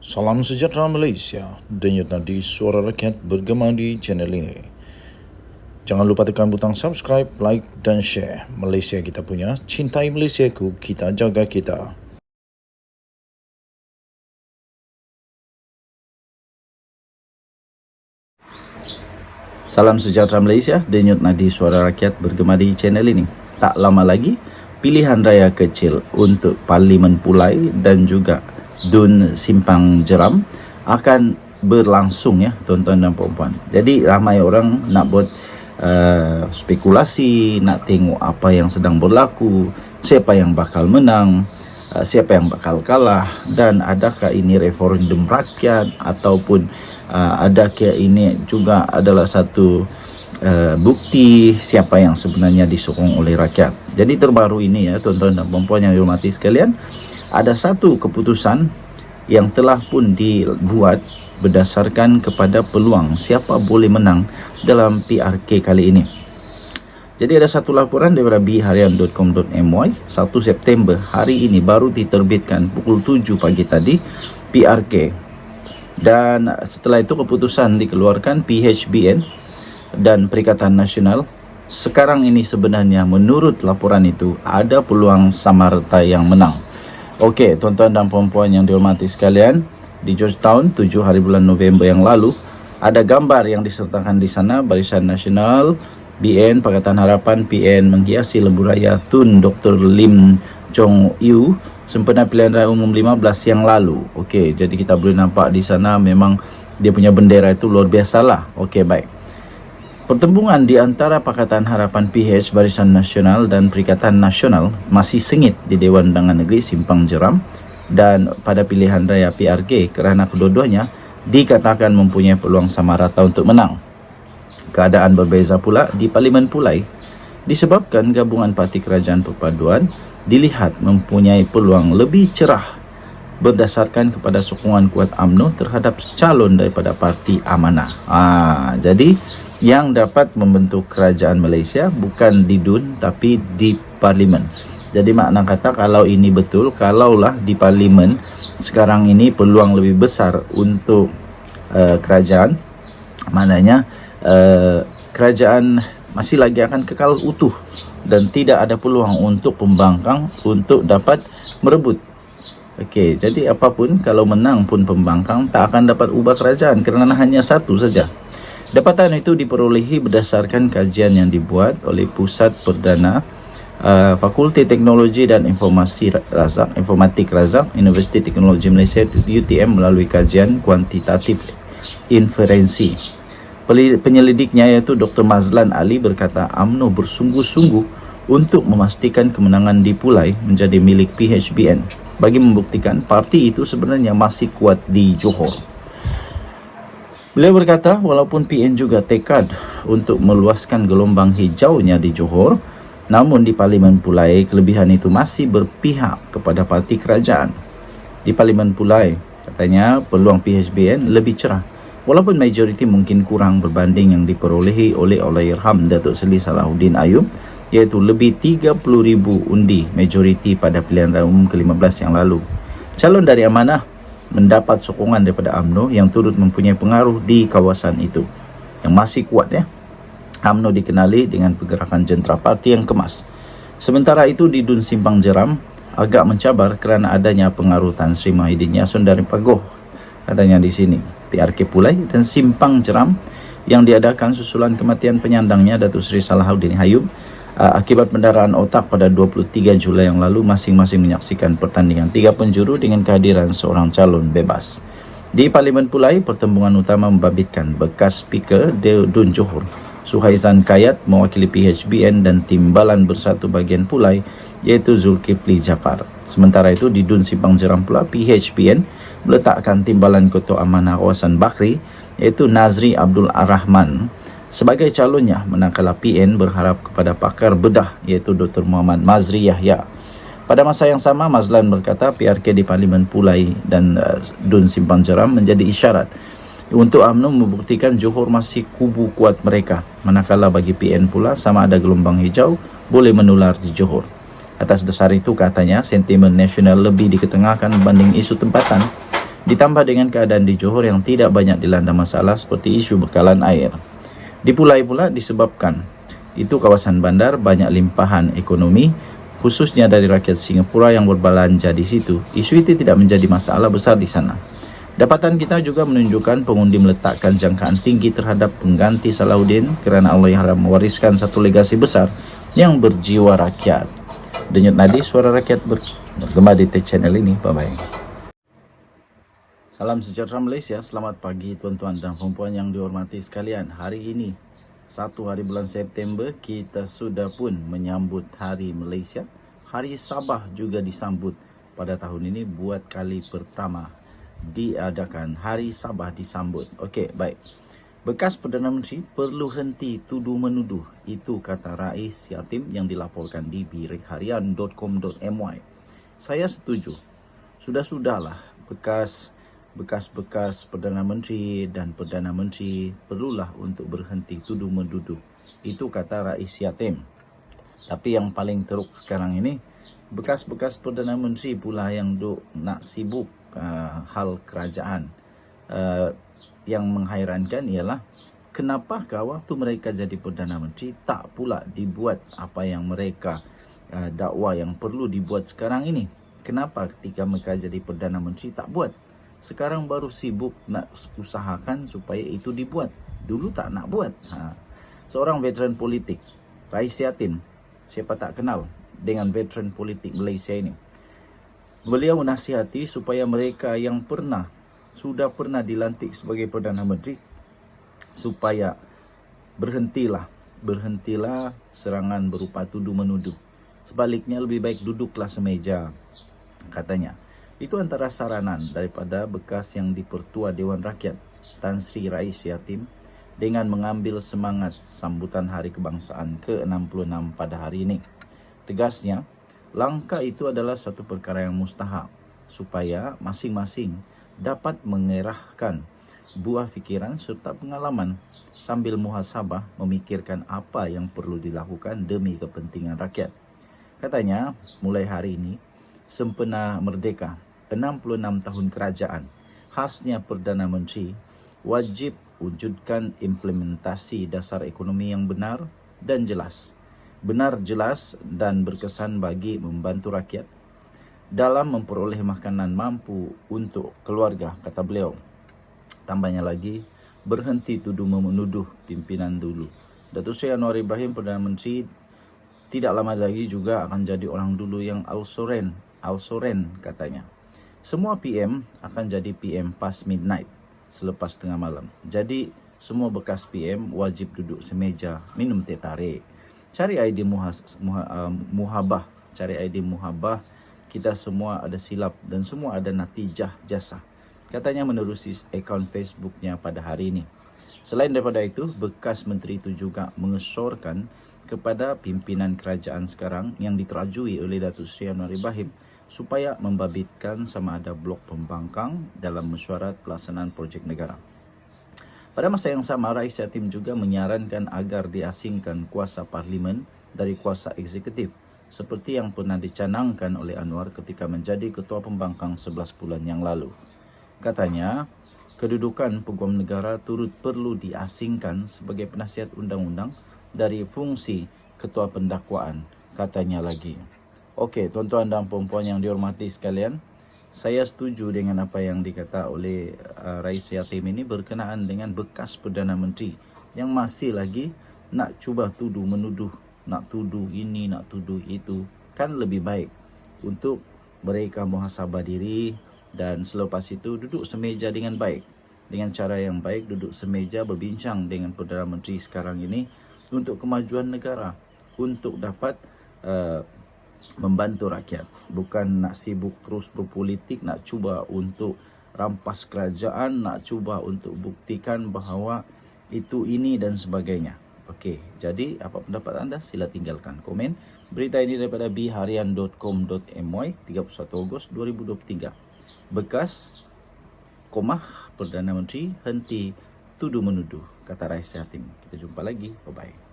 Salam sejahtera Malaysia, denyut nadi suara rakyat bergema di channel ini. Jangan lupa tekan butang subscribe, like dan share. Malaysia kita punya, cintai Malaysiaku, kita jaga kita. Salam sejahtera Malaysia, denyut nadi suara rakyat bergema di channel ini. Tak lama lagi, pilihan raya kecil untuk Parlimen Pulai dan juga Dun Simpang Jeram akan berlangsung ya tuan-tuan dan puan-puan. Jadi ramai orang nak buat spekulasi, nak tengok apa yang sedang berlaku, siapa yang bakal menang, siapa yang bakal kalah, dan adakah ini referendum rakyat ataupun adakah ini juga adalah satu bukti siapa yang sebenarnya disokong oleh rakyat. Jadi terbaru ini ya tuan-tuan dan puan-puan yang dihormati sekalian, ada satu keputusan yang telah pun dibuat berdasarkan kepada peluang siapa boleh menang dalam PRK kali ini. Jadi ada satu laporan daripada bharian.com.my 1 September hari ini baru diterbitkan pukul 7 pagi tadi PRK. Dan setelah itu keputusan dikeluarkan PHBN dan Perikatan Nasional. Sekarang ini sebenarnya menurut laporan itu ada peluang Samarta yang menang. Okey, tuan-tuan dan puan-puan yang dihormati sekalian, di Georgetown 7 hari bulan November yang lalu ada gambar yang disertakan di sana Barisan Nasional, BN, Pakatan Harapan, PN menghiasi lembu raya Tun Dr. Lim Chong Yu sempena pilihan raya umum 15 yang lalu. Okey, jadi kita boleh nampak di sana memang dia punya bendera itu luar biasalah. Okey, baik. Pertembungan di antara Pakatan Harapan PH, Barisan Nasional dan Perikatan Nasional masih sengit di Dewan Undangan Negeri Simpang Jeram dan pada pilihan raya PRK kerana kedua-duanya dikatakan mempunyai peluang sama rata untuk menang. Keadaan berbeza pula di Parlimen Pulai disebabkan gabungan Parti Kerajaan Perpaduan dilihat mempunyai peluang lebih cerah berdasarkan kepada sokongan kuat UMNO terhadap calon daripada Parti Amanah. Jadi yang dapat membentuk kerajaan Malaysia bukan di DUN tapi di Parlimen. Jadi makna kata kalau ini betul, kalaulah di Parlimen sekarang ini peluang lebih besar untuk kerajaan, maknanya kerajaan masih lagi akan kekal utuh dan tidak ada peluang untuk pembangkang untuk dapat merebut. Okey, jadi apapun kalau menang pun pembangkang tak akan dapat ubah kerajaan kerana hanya satu saja. Dapatan itu diperolehi berdasarkan kajian yang dibuat oleh Pusat Perdana Fakulti Teknologi dan Informatik Razak Universiti Teknologi Malaysia UTM melalui kajian kuantitatif inferensi. Penyelidiknya iaitu Dr. Mazlan Ali berkata UMNO bersungguh-sungguh untuk memastikan kemenangan di Pulai menjadi milik PHBN bagi membuktikan parti itu sebenarnya masih kuat di Johor. Beliau berkata walaupun PN juga tekad untuk meluaskan gelombang hijaunya di Johor, namun di Parlimen Pulai kelebihan itu masih berpihak kepada parti kerajaan. Di Parlimen Pulai katanya peluang PHBN lebih cerah walaupun majoriti mungkin kurang berbanding yang diperolehi oleh Allahyarham Datuk Seri Salahuddin Ayub iaitu lebih 30,000 undi majoriti pada pilihan raya umum ke-15 yang lalu. Calon dari Amanah mendapat sokongan daripada UMNO yang turut mempunyai pengaruh di kawasan itu yang masih kuat ya. UMNO dikenali dengan pergerakan jentera parti yang kemas. Sementara itu di Dun Simpang Jeram agak mencabar kerana adanya pengaruh Tan Sri Mahidin Yasson dari Pagoh. Katanya di sini PRK Pulai dan Simpang Jeram yang diadakan susulan kematian penyandangnya Datuk Seri Salahuddin Ayub akibat pendarahan otak pada 23 Julai yang lalu masing-masing menyaksikan pertandingan 3 penjuru dengan kehadiran seorang calon bebas. Di Parlimen Pulai, pertembungan utama membabitkan bekas Speaker Dun Johor, Suhaizan Kayat mewakili PHBN dan Timbalan Bersatu Bahagian Pulai iaitu Zulkifli Jaafar. Sementara itu di Dun Simpang Jeram pula PHBN meletakkan Timbalan Ketua Amanah Kawasan Bakri iaitu Nazri Abdul Ar-Rahman sebagai calonnya, manakala PN berharap kepada pakar bedah iaitu Dr. Muhammad Mazri Yahya. Pada masa yang sama, Mazlan berkata PRK di Parlimen Pulai dan Dun Simpang Jeram menjadi isyarat untuk UMNO membuktikan Johor masih kubu kuat mereka, manakala bagi PN pula sama ada gelombang hijau boleh menular di Johor. Atas dasar itu katanya sentimen nasional lebih diketengahkan berbanding isu tempatan Ditambah dengan keadaan di Johor yang tidak banyak dilanda masalah seperti isu bekalan air. Dipulai pula disebabkan itu kawasan bandar banyak limpahan ekonomi, khususnya dari rakyat Singapura yang berbelanja di situ. Isu itu tidak menjadi masalah besar di sana. Dapatan kita juga menunjukkan pengundi meletakkan jangkaan tinggi terhadap pengganti Salahuddin kerana Allahyarham mewariskan satu legasi besar yang berjiwa rakyat. Denyut nadi suara rakyat bergema di channel ini. Bye-bye. Salam sejahtera Malaysia, selamat pagi tuan-tuan dan puan-puan yang dihormati sekalian. Hari ini, 1 hari bulan September, kita sudah pun menyambut Hari Malaysia. Hari Sabah juga disambut pada tahun ini, buat kali pertama diadakan Hari Sabah disambut. Okey, baik. Bekas Perdana Menteri perlu henti tuduh-menuduh. Itu kata Rais Yatim yang dilaporkan di biriharian.com.my. Saya setuju. Sudah-sudahlah bekas Perdana Menteri dan Perdana Menteri perlulah untuk berhenti tuduh-menuduh. Itu kata Rais Yatim. Tapi yang paling teruk sekarang ini, bekas Perdana Menteri pula yang nak sibuk hal kerajaan. Yang menghairankan ialah kenapakah waktu mereka jadi Perdana Menteri tak pula dibuat apa yang mereka dakwa yang perlu dibuat sekarang ini. Kenapa ketika mereka jadi Perdana Menteri tak buat? Sekarang baru sibuk nak usahakan supaya itu dibuat. Dulu tak nak buat. Seorang veteran politik, Rais Yatim, siapa tak kenal dengan veteran politik Malaysia ini. Beliau menasihati supaya mereka yang sudah pernah dilantik sebagai Perdana Menteri, supaya berhentilah serangan berupa tuduh-menuduh. Sebaliknya lebih baik duduklah semeja, katanya. Itu antara saranan daripada bekas yang dipertua Dewan Rakyat, Tan Sri Rais Yatim, dengan mengambil semangat sambutan Hari Kebangsaan ke-66 pada hari ini. Tegasnya, langkah itu adalah satu perkara yang mustahak, supaya masing-masing dapat mengerahkan buah fikiran serta pengalaman sambil muhasabah memikirkan apa yang perlu dilakukan demi kepentingan rakyat. Katanya, mulai hari ini, sempena merdeka, 66 tahun kerajaan, khasnya Perdana Menteri, wajib wujudkan implementasi dasar ekonomi yang benar dan jelas. Benar, jelas dan berkesan bagi membantu rakyat dalam memperoleh makanan mampu untuk keluarga, kata beliau. Tambahnya lagi, berhenti tuduh-menuduh pimpinan dulu. Datuk Seri Anwar Ibrahim, Perdana Menteri, tidak lama lagi juga akan jadi orang dulu yang Al-Soren katanya. Semua PM akan jadi PM pas midnight, selepas tengah malam. Jadi, semua bekas PM wajib duduk semeja, minum teh tarik. Cari ID muhabah. Cari ID muhabah. Kita semua ada silap dan semua ada natijah jasa. Katanya menerusi akaun Facebooknya pada hari ini. Selain daripada itu, bekas menteri itu juga mengesorkan kepada pimpinan kerajaan sekarang yang diterajui oleh Datuk Seri Anwar Ibrahim supaya membabitkan sama ada blok pembangkang dalam mesyuarat pelaksanaan projek negara. Pada masa yang sama, Rais Yatim juga menyarankan agar diasingkan kuasa parlimen dari kuasa eksekutif, seperti yang pernah dicanangkan oleh Anwar ketika menjadi ketua pembangkang 11 bulan yang lalu. Katanya, kedudukan peguam negara turut perlu diasingkan sebagai penasihat undang-undang dari fungsi ketua pendakwaan, katanya lagi. Okey, tuan-tuan dan puan-puan yang dihormati sekalian, saya setuju dengan apa yang dikata oleh Rais Yatim ini berkenaan dengan bekas Perdana Menteri yang masih lagi nak cuba tuduh-menuduh, nak tuduh ini, nak tuduh itu. Kan lebih baik untuk mereka muhasabah diri dan selepas itu duduk semeja dengan baik. Dengan cara yang baik, duduk semeja berbincang dengan Perdana Menteri sekarang ini untuk kemajuan negara, untuk dapat membantu rakyat. Bukan nak sibuk terus berpolitik, nak cuba untuk rampas kerajaan, nak cuba untuk buktikan bahawa itu ini dan sebagainya. Okey, jadi apa pendapat anda? Sila tinggalkan komen. Berita ini daripada biriharian.com.my 31 Ogos 2023. Bekas Perdana Menteri henti tuduh-menuduh, kata Rais Yatim. Kita jumpa lagi. Bye-bye.